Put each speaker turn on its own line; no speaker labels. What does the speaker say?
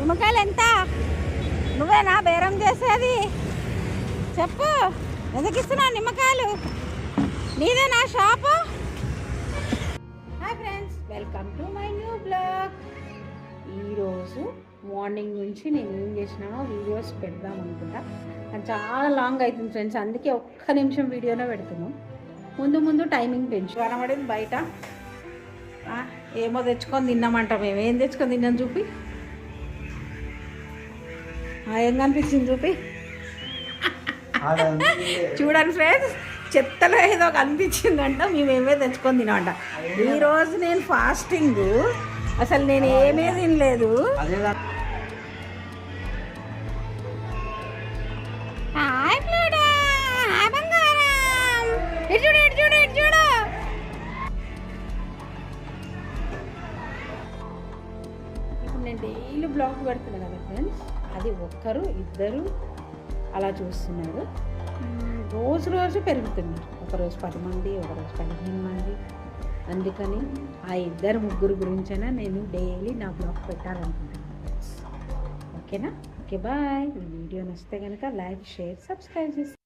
నిమ్మకాయలు ఎంత? నువ్వేనా బేరం చేసేది? చెప్పు, ఎందుకు ఇస్తున్నావు నిమ్మకాయలు? నీదేనా shop? Hi friends, welcome to my new blog. ఈరోజు మార్నింగ్ నుంచి నేను ఏం చేసినానో వీడియోస్ పెడదాం అనుకుంటా. కానీ చాలా లాంగ్ అవుతుంది ఫ్రెండ్స్, అందుకే ఒక్క నిమిషం వీడియోనే పెడుతున్నాం. ముందు టైమింగ్ పెంచు. కనబడింది బయట ఏమో తెచ్చుకొని తిన్నామంట. మేము ఏం తెచ్చుకొని తిన్నాం చూపి. ఏం కనిపించింది చూపి. చూడండి ఫ్రెండ్స్, చెత్తలో ఏదో కనిపించిందంట. మేమేమే తెచ్చుకొని తినామంట. ఈరోజు నేను ఫాస్టింగ్, అసలు నేను ఏమీ తినలేదు. ఇప్పుడు నేను డైలీ బ్లాగ్ పెడుతున్నాను కదా ఫ్రెండ్స్, అది ఒక్కరు ఇద్దరు అలా చూస్తున్నారు. రోజు పెరుగుతున్నారు. ఒకరోజు 10 మంది, ఒకరోజు 15 మంది. అందుకని ఆ ఇద్దరు ముగ్గురు గురించైనా నేను డైలీ నా బ్లాగ్ పెట్టాలనుకుంటున్నాను. ఓకేనా? Okay, bye. ఈ వీడియో నచ్చితే కనుక లైక్, షేర్, సబ్స్క్రైబ్ చేసి